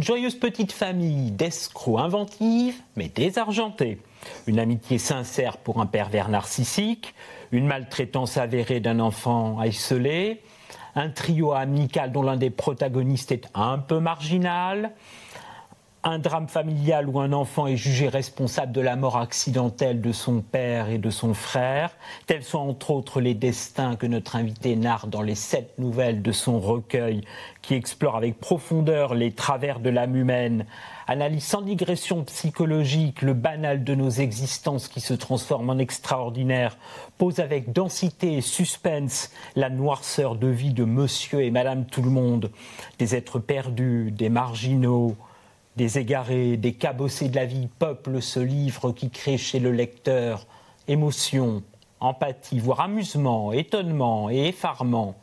joyeuse petite famille d'escrocs inventifs mais désargentés. Une amitié sincère pour un pervers narcissique, une maltraitance avérée d'un enfant esseulé, un trio amical dont l'un des protagonistes est un peu marginal, un drame familial où un enfant est jugé responsable de la mort accidentelle de son père et de son frère. Tels sont entre autres les destins que notre invité narre dans les 7 nouvelles de son recueil qui explore avec profondeur les travers de l'âme humaine, analyse sans digression psychologique le banal de nos existences qui se transforme en extraordinaire, pose avec densité et suspense la noirceur de vie de monsieur et madame tout-le-monde, des êtres perdus, des marginaux, des égarés, des cabossés de la vie peuplent ce livre qui crée chez le lecteur émotion, empathie, voire amusement, étonnement et effarement.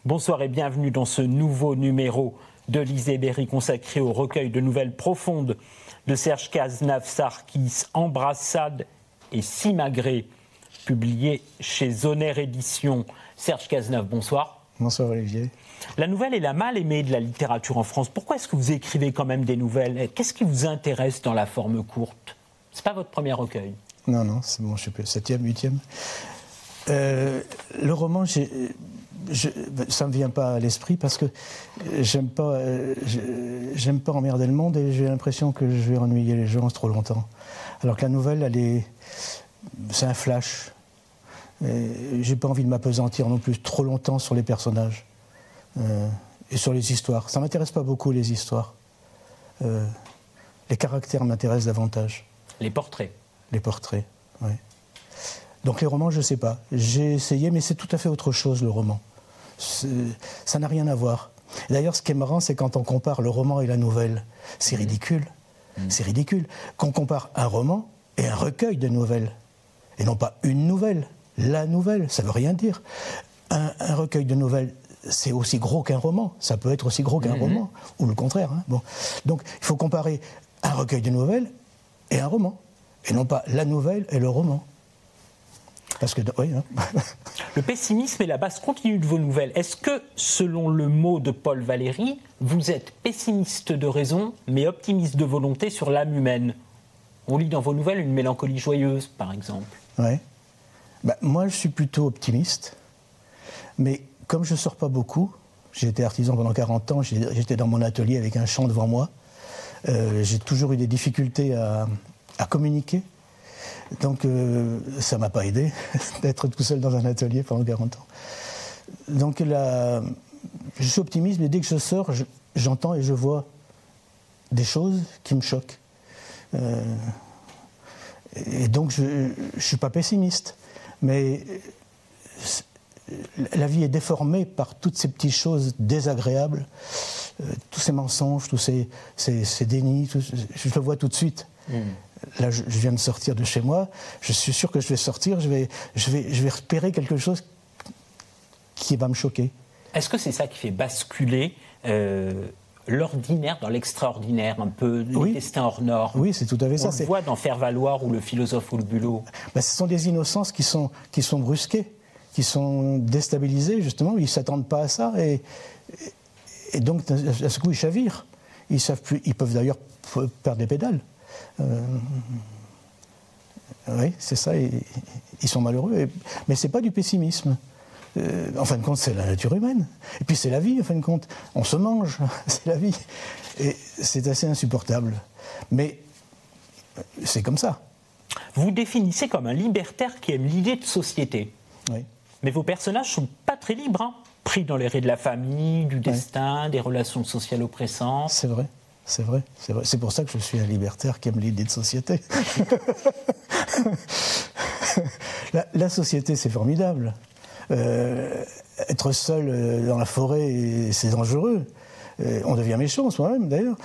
Bonsoir et bienvenue dans ce nouveau numéro de Lisez Berry consacré au recueil de nouvelles profondes de Serge Cazenave-Sarkis, Embrassade et Simagrée, publié chez Zoner Éditions. Serge Cazenave, bonsoir. Bonsoir Olivier. La nouvelle est la mal aimée de la littérature en France. Pourquoi est-ce que vous écrivez quand même des nouvelles? Qu'est-ce qui vous intéresse dans la forme courte? Ce n'est pas votre premier recueil. Non, c'est bon, je sais plus, 7e, 8e. Le roman, ça ne me vient pas à l'esprit parce que j'aime pas emmerder le monde et j'ai l'impression que je vais ennuyer les gens trop longtemps. Alors que la nouvelle, c'est un flash. J'ai pas envie de m'apesantir non plus trop longtemps sur les personnages et sur les histoires. Ça m'intéresse pas beaucoup les histoires. Les caractères m'intéressent davantage. Les portraits. Les portraits, oui. Donc les romans, je sais pas. J'ai essayé, mais c'est tout à fait autre chose le roman. Ça n'a rien à voir. D'ailleurs, ce qui est marrant, c'est quand on compare le roman et la nouvelle. C'est ridicule. C'est ridicule. Qu'on compare un roman et un recueil de nouvelles. Et non pas une nouvelle. La nouvelle, ça ne veut rien dire. Un recueil de nouvelles, c'est aussi gros qu'un roman. Ça peut être aussi gros qu'un roman, ou le contraire. Hein. Bon. Donc, il faut comparer un recueil de nouvelles et un roman. Et non pas la nouvelle et le roman. Parce que, oui. Hein. Le pessimisme est la base continue de vos nouvelles. Est-ce que, selon le mot de Paul Valéry, vous êtes pessimiste de raison, mais optimiste de volonté sur l'âme humaine? On lit dans vos nouvelles une mélancolie joyeuse, par exemple. Oui. Moi, je suis plutôt optimiste, mais comme je ne sors pas beaucoup, j'ai été artisan pendant 40 ans, j'étais dans mon atelier avec un champ devant moi, j'ai toujours eu des difficultés à communiquer, donc ça ne m'a pas aidé d'être tout seul dans un atelier pendant 40 ans. Donc là, je suis optimiste, mais dès que je sors, j'entends et je vois des choses qui me choquent. Et donc je ne suis pas pessimiste. Mais la vie est déformée par toutes ces petites choses désagréables, tous ces mensonges, tous ces dénis, je le vois tout de suite. Là, je viens de sortir de chez moi, je suis sûr que je vais sortir, je vais repérer quelque chose qui va me choquer. Est-ce que c'est ça qui fait basculer l'ordinaire dans l'extraordinaire, un peu les destins hors normes? Oui, c'est tout à fait ça. On le voit dans Faire valoir ou Le philosophe ou le bulot. Ce sont des innocences qui sont brusquées, qui sont déstabilisées, justement. Ils ne s'attendent pas à ça. Et donc, à ce coup, ils chavirent. Ils savent plus, ils peuvent d'ailleurs perdre des pédales. Oui, c'est ça. Ils sont malheureux. Mais ce n'est pas du pessimisme. En fin de compte, c'est la nature humaine. Et puis c'est la vie, en fin de compte. On se mange, c'est la vie. Et c'est assez insupportable. Mais c'est comme ça. Vous vous définissez comme un libertaire qui aime l'idée de société. Oui. Mais vos personnages ne sont pas très libres, hein, pris dans les raies de la famille, du destin, des relations sociales oppressantes. C'est vrai. C'est vrai, c'est vrai. C'est pour ça que je suis un libertaire qui aime l'idée de société. La société, c'est formidable. Être seul dans la forêt, c'est dangereux. On devient méchant soi-même, d'ailleurs.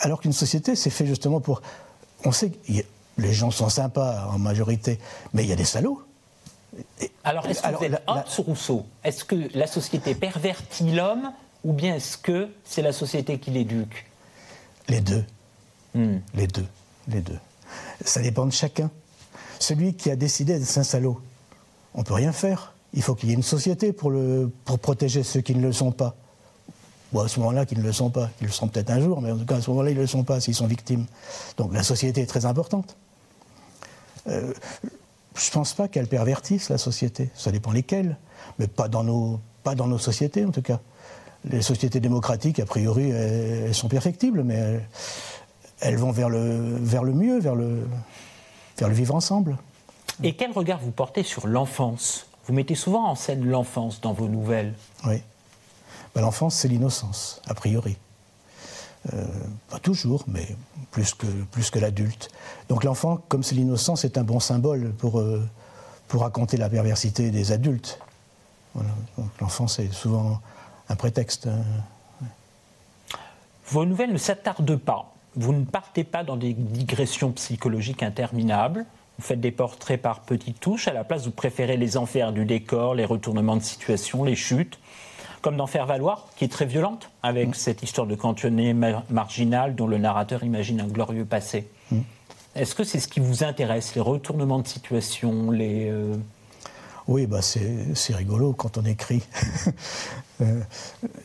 Alors qu'une société, c'est fait justement pour... On sait que les gens sont sympas en majorité, mais il y a des salauds. Alors, est-ce que vous êtes Hobbes ou Rousseau? Est-ce que la société pervertit l'homme ou bien est-ce que c'est la société qui l'éduque? Les deux. Les deux. Ça dépend de chacun. Celui qui a décidé d'être un salaud, on ne peut rien faire. Il faut qu'il y ait une société pour protéger ceux qui ne le sont pas. Bon, à ce moment-là, qu'ils ne le sont pas. Ils le seront peut-être un jour, mais en tout cas, à ce moment-là, ils ne le sont pas s'ils sont victimes. Donc la société est très importante. Je ne pense pas qu'elle pervertisse la société. Ça dépend lesquelles, mais pas dans nos sociétés, en tout cas. Les sociétés démocratiques, a priori, elles sont perfectibles, mais elles vont vers le mieux, vers le vivre ensemble. Et quel regard vous portez sur l'enfance ? Vous mettez souvent en scène l'enfance dans vos nouvelles. Oui. Ben, l'enfance, c'est l'innocence, a priori. Pas toujours, mais plus que l'adulte. Donc l'enfant, comme c'est l'innocence, c'est un bon symbole pour raconter la perversité des adultes. Voilà. Donc l'enfant, c'est souvent un prétexte. Vos nouvelles ne s'attardent pas. Vous ne partez pas dans des digressions psychologiques interminables. Vous faites des portraits par petites touches. À la place, vous préférez les enfers du décor, les retournements de situation, les chutes. Comme dans Faire valoir, qui est très violente, avec cette histoire de cantonnier marginal dont le narrateur imagine un glorieux passé. Est-ce que c'est ce qui vous intéresse, les retournements de situation, Oui, bah c'est rigolo quand on écrit.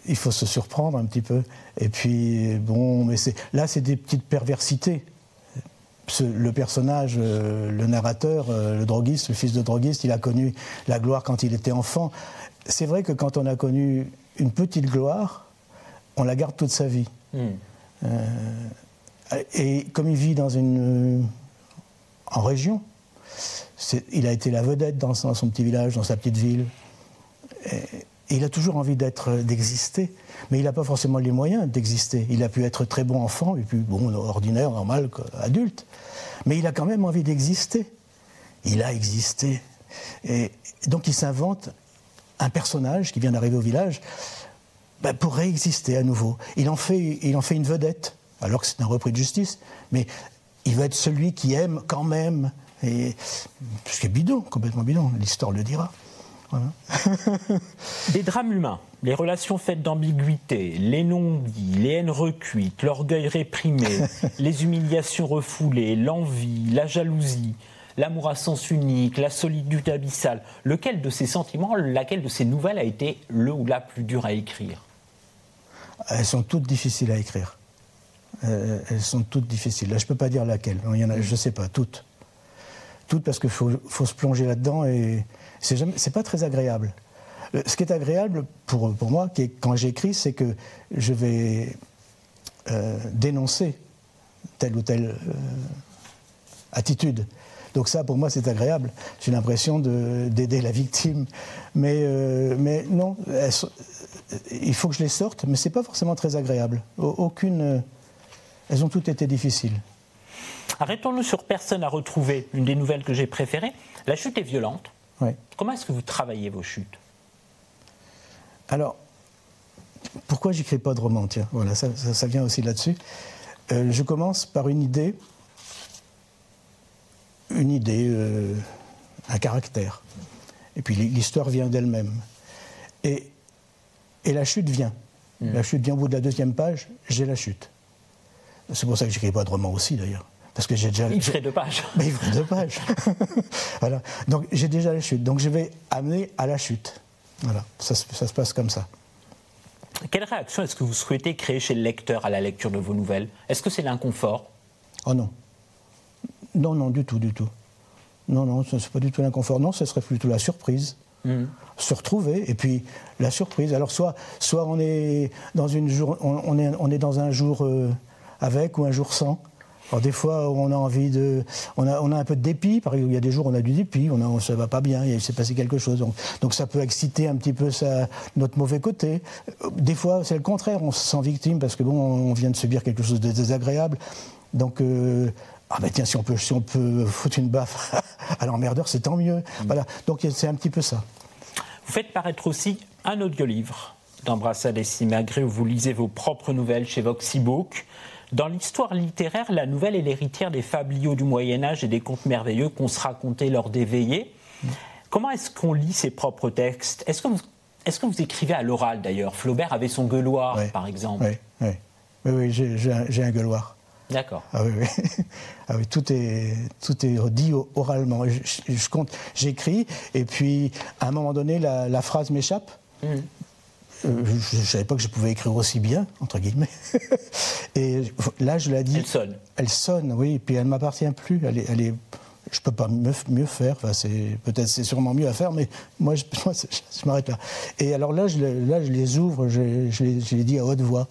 Il faut se surprendre un petit peu. Et puis, bon, mais là, c'est des petites perversités. Le personnage, le narrateur, le droguiste, le fils de droguiste, il a connu la gloire quand il était enfant. C'est vrai que quand on a connu une petite gloire, on la garde toute sa vie. Et comme il vit en région, il a été la vedette dans son petit village, dans sa petite ville. Et il a toujours envie d'exister, mais il n'a pas forcément les moyens d'exister. Il a pu être très bon enfant, et puis bon, ordinaire, normal, adulte. Mais il a quand même envie d'exister. Il a existé. Et donc il s'invente un personnage qui vient d'arriver au village pour réexister à nouveau. Il en fait une vedette, alors que c'est un repris de justice, mais il va être celui qui aime quand même. Et ce qui est bidon, complètement bidon, l'histoire le dira. Voilà. Des drames humains, les relations faites d'ambiguïté, les non-dits, les haines recuites, l'orgueil réprimé, les humiliations refoulées, l'envie, la jalousie, l'amour à sens unique, la solitude abyssale. Lequel de ces sentiments, laquelle de ces nouvelles a été le ou la plus dure à écrire ? Elles sont toutes difficiles à écrire. Elles sont toutes difficiles. Là, je ne peux pas dire laquelle. Il y en a, je ne sais pas, toutes. Toutes parce qu'il faut se plonger là-dedans et c'est pas très agréable. Ce qui est agréable pour moi, quand j'écris, c'est que je vais dénoncer telle ou telle attitude. Donc ça, pour moi, c'est agréable. J'ai l'impression d'aider la victime. Mais non, il faut que je les sorte, mais c'est pas forcément très agréable. Elles ont toutes été difficiles. Arrêtons-nous sur Personne à retrouver, une des nouvelles que j'ai préférées. La chute est violente. Oui. Comment est-ce que vous travaillez vos chutes ? Alors, pourquoi j'écris pas de roman ? Tiens, voilà, ça vient aussi là-dessus. Je commence par une idée, un caractère. Et puis l'histoire vient d'elle-même. Et la chute vient. La chute vient au bout de la 2e page, j'ai la chute. C'est pour ça que j'écris pas de roman aussi, d'ailleurs. Parce que j'ai déjà... Il ferait 2 pages. Mais il ferait 2 pages. Voilà. Donc j'ai déjà la chute. Donc je vais amener à la chute. Voilà. Ça se passe comme ça. Quelle réaction est-ce que vous souhaitez créer chez le lecteur à la lecture de vos nouvelles ? Est-ce que c'est l'inconfort ? Oh non. Non, du tout. Non, ce n'est pas du tout l'inconfort. Non, ce serait plutôt la surprise. Se retrouver, et puis la surprise. Alors soit on est dans on est dans un jour avec ou un jour sans. Alors des fois on a envie on a un peu de dépit. Par exemple, il y a des jours où on a du dépit, ça va pas bien, il s'est passé quelque chose. Donc ça peut exciter un petit peu notre mauvais côté. Des fois c'est le contraire, on se sent victime parce que on vient de subir quelque chose de désagréable. Donc tiens, si on peut foutre une baffe à l'emmerdeur, c'est tant mieux. Voilà. Donc c'est un petit peu ça. Vous faites paraître aussi un audiolivre d'Embrassade et Simagrée où vous lisez vos propres nouvelles chez Voxibook. Dans l'histoire littéraire, la nouvelle est l'héritière des fabliaux du Moyen-Âge et des contes merveilleux qu'on se racontait lors des veillées. Comment est-ce qu'on lit ses propres textes ? Est-ce que vous écrivez à l'oral d'ailleurs ? Flaubert avait son gueuloir, par exemple. Oui, j'ai un gueuloir. D'accord. Ah oui, tout est dit oralement. J'écris, et puis à un moment donné, la phrase m'échappe. Je ne savais pas que je pouvais écrire aussi bien, entre guillemets. Et là, je l'ai dit. Elle sonne. Elle sonne, oui, et puis elle ne m'appartient plus. Je ne peux pas mieux faire. Enfin, peut-être c'est sûrement mieux à faire, mais moi, je m'arrête là. Et alors là, je les ouvre, je les dis à haute voix.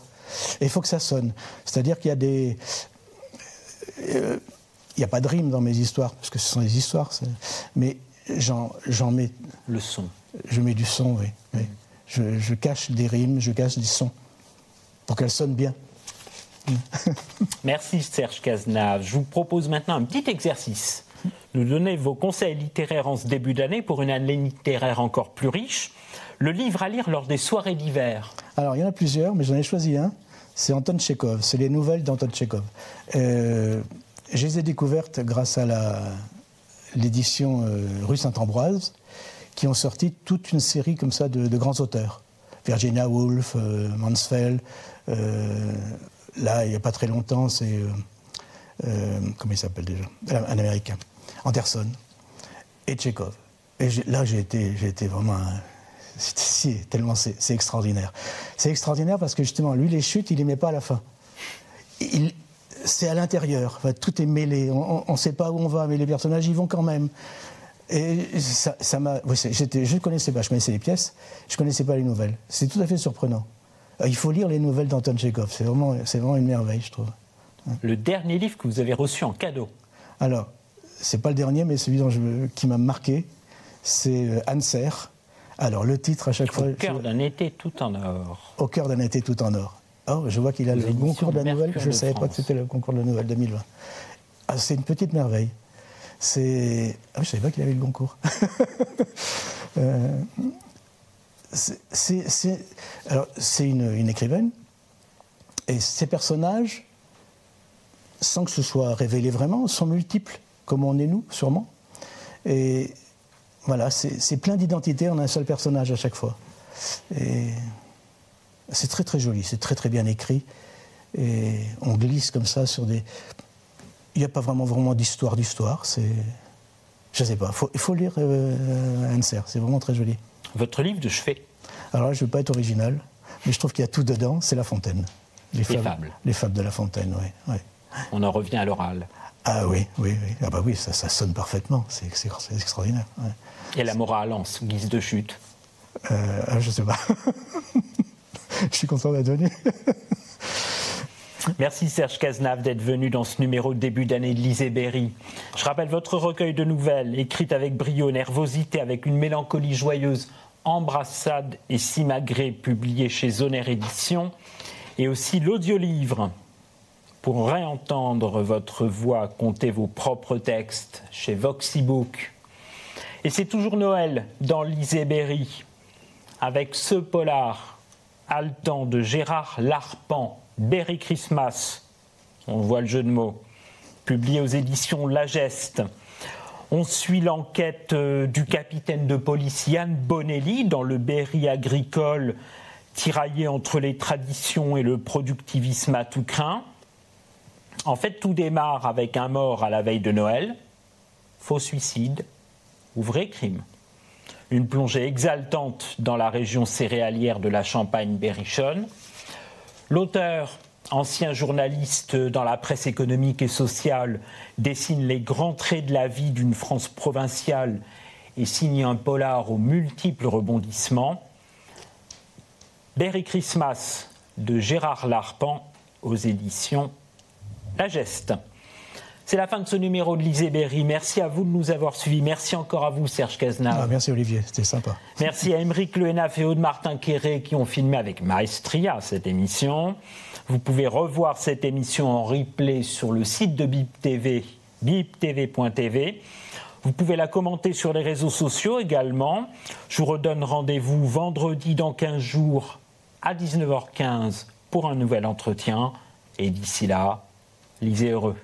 Et il faut que ça sonne. C'est-à-dire qu'il y a des... il n'y a pas de rime dans mes histoires, parce que ce sont des histoires. Mais j'en mets... Le son. Je mets du son, oui. Oui. Je cache des rimes, je cache des sons, pour qu'elles sonnent bien. Merci Serge Cazenave. Je vous propose maintenant un petit exercice. Nous donner vos conseils littéraires en ce début d'année pour une année littéraire encore plus riche. Le livre à lire lors des soirées d'hiver. Alors, il y en a plusieurs, mais j'en ai choisi un. C'est Anton Tchekhov. C'est les nouvelles d'Anton Tchekhov. Je les ai découvertes grâce à l'édition rue Saint-Ambroise, qui ont sorti toute une série comme ça de grands auteurs. Virginia Woolf, Mansfeld, là, il n'y a pas très longtemps, c'est... comment il s'appelle déjà ? Un Américain. Anderson et Tchekhov. Et là, j'ai été vraiment... tellement c'est extraordinaire. C'est extraordinaire parce que justement, lui, les chutes, il les met pas à la fin. C'est à l'intérieur. Enfin, tout est mêlé. On ne sait pas où on va, mais les personnages y vont quand même. Et ça m'a... je ne connaissais pas. Je connaissais les pièces. Je ne connaissais pas les nouvelles. C'est tout à fait surprenant. Il faut lire les nouvelles d'Anton Tchekhov. C'est vraiment une merveille, je trouve. Le dernier livre que vous avez reçu en cadeau. Alors, c'est pas le dernier, mais celui qui m'a marqué, c'est Anser. Alors, le titre, à chaque fois... Au cœur d'un été tout en or. Au cœur d'un été tout en or. Oh, je vois qu'il a le concours de la nouvelle. Je ne savais pas que c'était le concours de la nouvelle 2020. Ah, c'est une petite merveille. Ah oui, je ne savais pas qu'il avait le concours. C'est une écrivaine. Et ces personnages, sans que ce soit révélé vraiment, sont multiples, comme on est nous, sûrement. Et voilà, c'est plein d'identités en un seul personnage à chaque fois. Et c'est très très joli, c'est très très bien écrit. Et on glisse comme ça sur des... Il n'y a pas vraiment d'histoire. Je ne sais pas, il faut lire Anser, c'est vraiment très joli. Votre livre de chevet. Alors là, je ne veux pas être original, mais je trouve qu'il y a tout dedans, c'est La Fontaine. Les fables. Les fables de La Fontaine, oui. On en revient à l'oral. Ah oui. Ah bah oui, ça sonne parfaitement, c'est extraordinaire. Ouais. Et la morale en guise de chute. Je ne sais pas. Je suis content d'être venu. Merci Serge Cazenave d'être venu dans ce numéro de début d'année de Lisez Berry. Je rappelle votre recueil de nouvelles, écrites avec brio, nervosité, avec une mélancolie joyeuse, Embrassade et Simagrée, publié chez Zoner Éditions, et aussi l'audiolivre pour réentendre votre voix, compter vos propres textes chez Voxibook. Et c'est toujours Noël dans Lisez Berry, avec ce polar haletant de Gérard Larpan, Berry Christmas, on voit le jeu de mots, publié aux éditions La Geste. On suit l'enquête du capitaine de police Yann Bonelli dans le Berry agricole, tiraillé entre les traditions et le productivisme à tout crin. En fait, tout démarre avec un mort à la veille de Noël, faux suicide ou vrai crime. Une plongée exaltante dans la région céréalière de la Champagne-Berrichonne. L'auteur, ancien journaliste dans la presse économique et sociale, dessine les grands traits de la vie d'une France provinciale et signe un polar aux multiples rebondissements. Berry Christmas de Gérard Larpan aux éditions La Geste. C'est la fin de ce numéro de Lisez Berry. Merci à vous de nous avoir suivis. Merci encore à vous, Serge Cazenave. Merci Olivier, c'était sympa. Merci à Aymeric Lehenaf et Aude-Martin Quéré qui ont filmé avec maestria cette émission. Vous pouvez revoir cette émission en replay sur le site de BIP TV, biptv.tv. Vous pouvez la commenter sur les réseaux sociaux également. Je vous redonne rendez-vous vendredi dans 15 jours à 19h15 pour un nouvel entretien. Et d'ici là, lisez heureux.